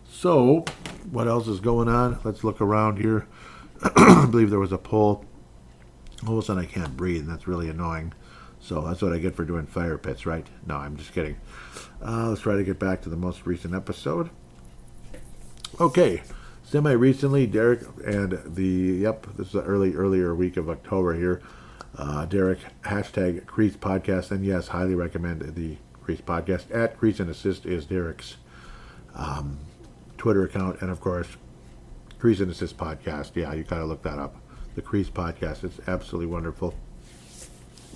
So, what else is going on? Let's look around here. I believe there was a poll. All of a sudden I can't breathe, and that's really annoying. So that's what I get for doing fire pits, right? No, I'm just kidding. Let's try to get back to the most recent episode. Okay, semi-recently, Derek and this is the earlier week of October here. Derek, hashtag Crease Podcast, and yes, highly recommend the Crease Podcast. At Crease and Assist is Derek's Twitter account, and of course, Crease and Assist Podcast. Yeah, you gotta look that up. The Crease Podcast. It's absolutely wonderful.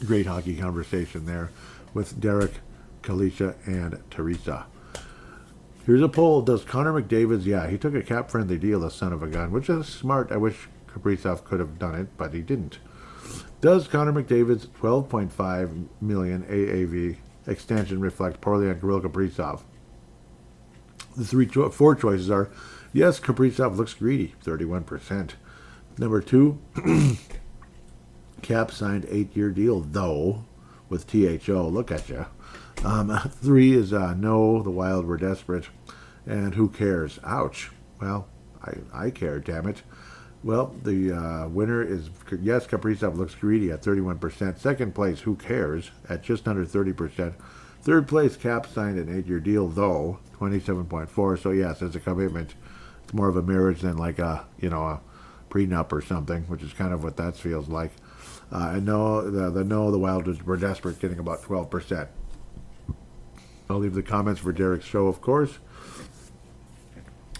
Great hockey conversation there with Derek, Kalisha, and Teresa. Here's a poll. Does Connor McDavid's, he took a cap-friendly deal, the son of a gun, which is smart. I wish Kaprizov could have done it, but he didn't. Does Connor McDavid's $12.5 million AAV extension reflect poorly on Kirill Kaprizov? The four choices are, yes, Kaprizov looks greedy, 31%. Number 2, Cap signed 8-year deal, though, with THO. Look at you. 3 is no, the Wild were desperate. And who cares? Ouch. Well, I care, damn it. Well, the winner is, yes, Kaprizov looks greedy at 31%. Second place, who cares, at just under 30%. Third place, Cap signed an 8-year deal, though, 27.4%. So, yes, it's a commitment. It's more of a marriage than like a prenup or something, which is kind of what that feels like. And no, the Wild were desperate, getting about 12%. I'll leave the comments for Derek's show, of course.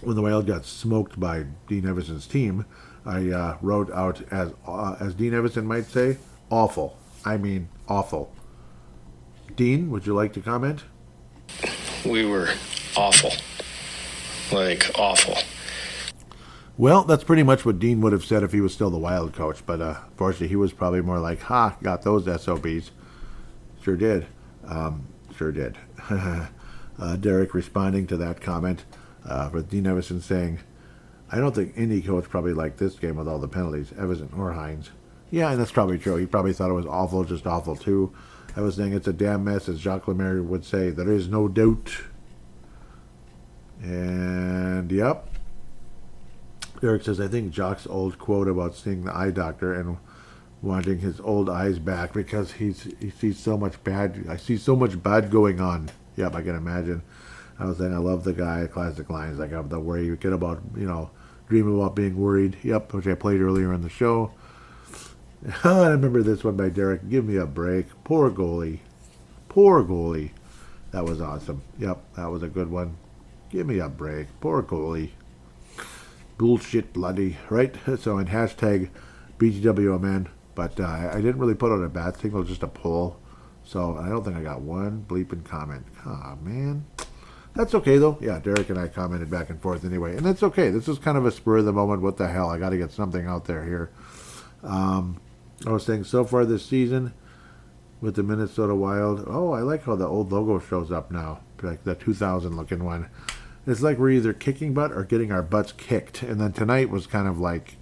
When the Wild got smoked by Dean Evison's team, I wrote out, as Dean Evison might say, awful. I mean, awful. Dean, would you like to comment? We were awful. Like, awful. Well, that's pretty much what Dean would have said if he was still the Wild coach, but fortunately he was probably more like, got those SOBs. Sure did. Derek responding to that comment, with Dean Evison saying, I don't think any coach probably liked this game with all the penalties, Evison or Hines. Yeah, and that's probably true. He probably thought it was awful, just awful too. I was saying it's a damn mess, as Jacques Lemaire would say. There is no doubt. And, yep. Derek says, I think Jacques' old quote about seeing the eye doctor and wanting his old eyes back because he sees so much bad. I see so much bad going on. Yep, I can imagine. I was saying I love the guy. Classic lines like the worry you get about, dream about being worried. Yep, which I played earlier in the show. I remember this one by Derek. Give me a break. Poor goalie. That was awesome. Yep, that was a good one. Give me a break. Poor goalie. Bullshit bloody, right? So in hashtag BGWMN, but I didn't really put out a bat signal, just a poll. So I don't think I got one bleeping comment. Man. That's okay, though. Yeah, Derek and I commented back and forth anyway. And that's okay. This is kind of a spur of the moment. What the hell? I got to get something out there here. I was saying so far this season with the Minnesota Wild. Oh, I like how the old logo shows up now. Like the 2000 looking one. It's like we're either kicking butt or getting our butts kicked. And then tonight was kind of like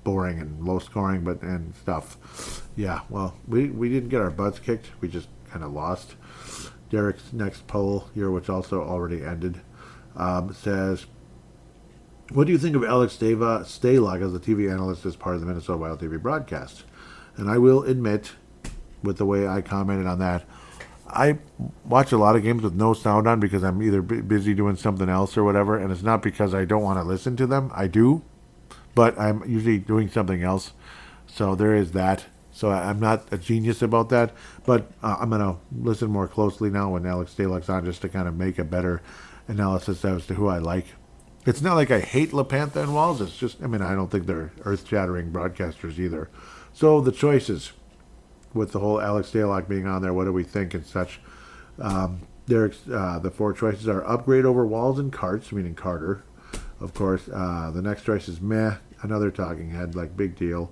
boring and low scoring and stuff. Yeah, well, we didn't get our butts kicked. We just kind of lost. Derek's next poll here, which also already ended, says, what do you think of Alex Stalock as a TV analyst as part of the Minnesota Wild TV broadcast? And I will admit, with the way I commented on that, I watch a lot of games with no sound on because I'm either busy doing something else or whatever, and it's not because I don't want to listen to them. I do, but I'm usually doing something else. So there is that. So I'm not a genius about that, but I'm going to listen more closely now when Alex Stalock's on just to kind of make a better analysis as to who I like. It's not like I hate LaPantha and Walls. It's just, I don't think they're earth-shattering broadcasters either. So the choices. with the whole Alex Stalock being on there, what do we think and such? The 4 choices are upgrade over walls and carts, meaning Carter, of course. The next choice is meh, another talking head, like big deal.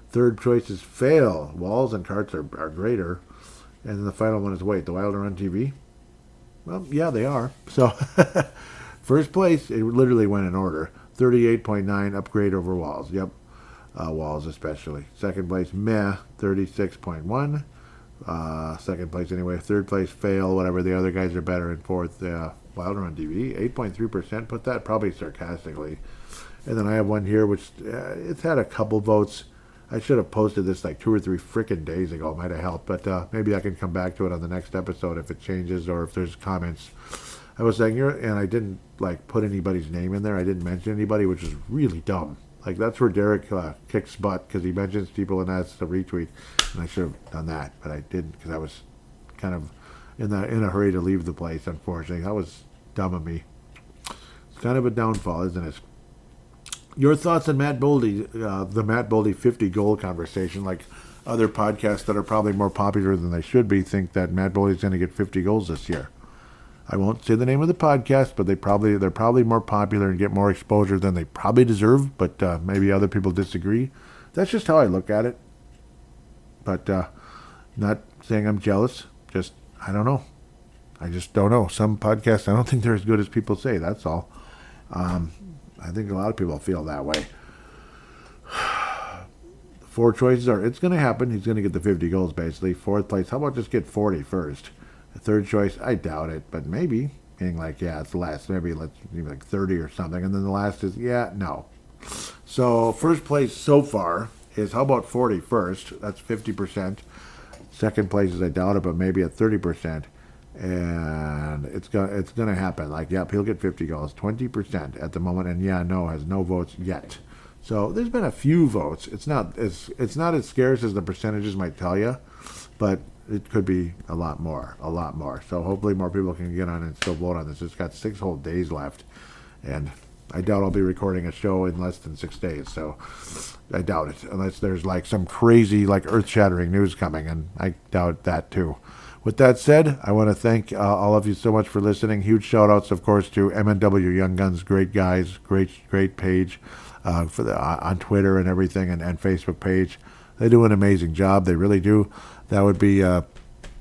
Third choice is fail, walls and carts are greater. And then the final one is wait, the Wild are on TV? Well, yeah, they are. So, first place, it literally went in order. 38.9, upgrade over walls. Yep, walls especially. Second place, meh, 36.1. Second place anyway. Third place, fail, whatever. The other guys are better. And fourth, Wilder on TV, 8.3%. Put that probably sarcastically. And then I have one here which it's had a couple votes. I should have posted this like 2 or 3 frickin' days ago. It might have helped, but maybe I can come back to it on the next episode if it changes or if there's comments. I was saying, and I didn't like put anybody's name in there. I didn't mention anybody, which is really dumb. Like that's where Derek kicks butt because he mentions people and asks to retweet, and I should have done that, but I didn't because I was kind of in a hurry to leave the place. Unfortunately, that was dumb of me. It's kind of a downfall, isn't it? Your thoughts on Matt Boldy, the Matt Boldy 50 goal conversation? Like other podcasts that are probably more popular than they should be think that Matt Boldy's going to get 50 goals this year. I won't say the name of the podcast, but they're probably more popular and get more exposure than they probably deserve. But maybe other people disagree. That's just how I look at it. But not saying I'm jealous. Just I don't know. I just don't know. Some podcasts I don't think they're as good as people say. That's all. I think a lot of people feel that way. 4 choices are, it's going to happen. He's going to get the 50 goals, basically. Fourth place, how about just get 40 first? The third choice, I doubt it, but maybe. Being like, yeah, it's less. Maybe let's do like 30 or something. And then the last is, yeah, no. So first place so far is, how about 40 first? That's 50%. Second place is, I doubt it, but maybe at 30%. And it's gonna happen. Like, yep, he'll get 50 goals, 20% at the moment, and yeah, no has no votes yet. So there's been a few votes. It's not as scarce as the percentages might tell you, but it could be a lot more. So hopefully more people can get on and still vote on this. It's got 6 whole days left, and I doubt I'll be recording a show in less than 6 days. So I doubt it, unless there's like some crazy, like earth-shattering news coming, and I doubt that too. With that said, I want to thank all of you so much for listening. Huge shout-outs, of course, to MNW Young Guns, great guys, great page on Twitter and everything, and Facebook page. They do an amazing job. They really do. That would be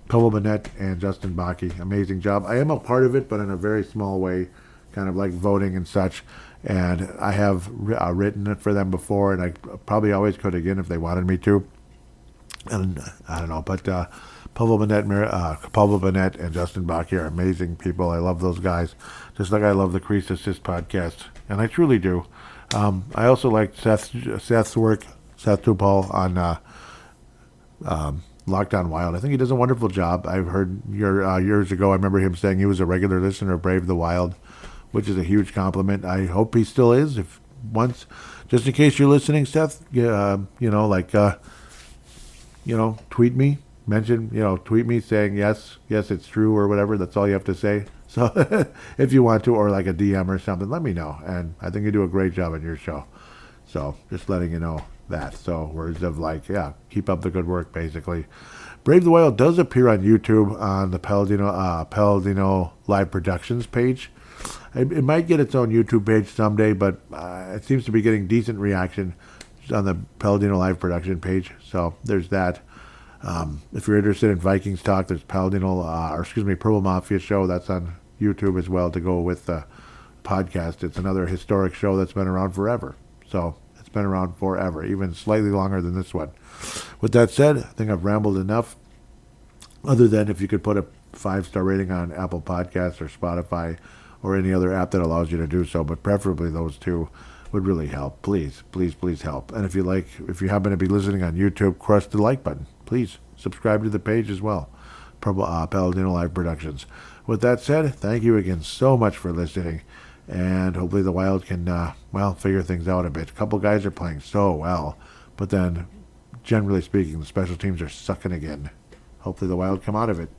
Tomo Burnett and Justin Bakke. Amazing job. I am a part of it, but in a very small way, kind of like voting and such. And I have written it for them before, and I probably always could again if they wanted me to. And I don't know, but Pavel Burnett and Justin Bakke are amazing people. I love those guys, just like I love the Crease Assist podcast, and I truly do. I also like Seth's work, Seth Tupal, on Locked On Wild. I think he does a wonderful job. I've heard years ago, I remember him saying he was a regular listener of Brave the Wild, which is a huge compliment. I hope he still is. If once, just in case you're listening, Seth, tweet me. Tweet me saying yes, it's true or whatever. That's all you have to say. So if you want to, or like a DM or something, let me know. And I think you do a great job on your show. So just letting you know that. So words of like, yeah, keep up the good work, basically. Brave the Wild does appear on YouTube on the Paladino Live Productions page. It might get its own YouTube page someday, but it seems to be getting decent reaction on the Paladino Live Production page. So there's that. If you're interested in Vikings talk, there's Purple Mafia show. That's on YouTube as well to go with the podcast. It's another historic show that's been around forever. So it's been around forever, even slightly longer than this one. With that said, I think I've rambled enough. Other than if you could put a 5-star rating on Apple Podcasts or Spotify or any other app that allows you to do so, but preferably those two would really help. Please help. And if you happen to be listening on YouTube, crush the like button. Please subscribe to the page as well. Paladino Live Productions. With that said, thank you again so much for listening, and hopefully the Wild can figure things out a bit. A couple guys are playing so well, but then generally speaking, the special teams are sucking again. Hopefully the Wild come out of it.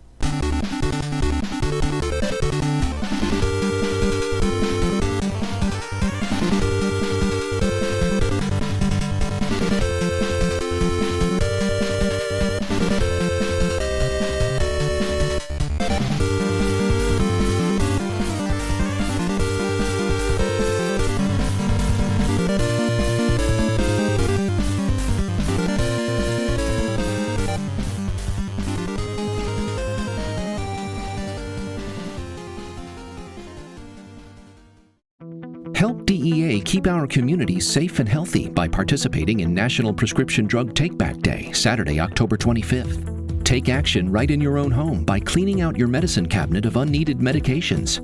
Help DEA keep our community safe and healthy by participating in National Prescription Drug Take-Back Day, Saturday, October 25th. Take action right in your own home by cleaning out your medicine cabinet of unneeded medications.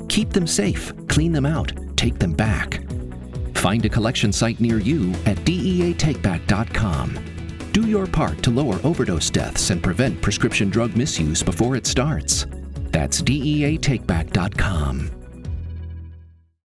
Keep them safe, clean them out, take them back. Find a collection site near you at DEATakeback.com. Do your part to lower overdose deaths and prevent prescription drug misuse before it starts. That's DEATakeback.com.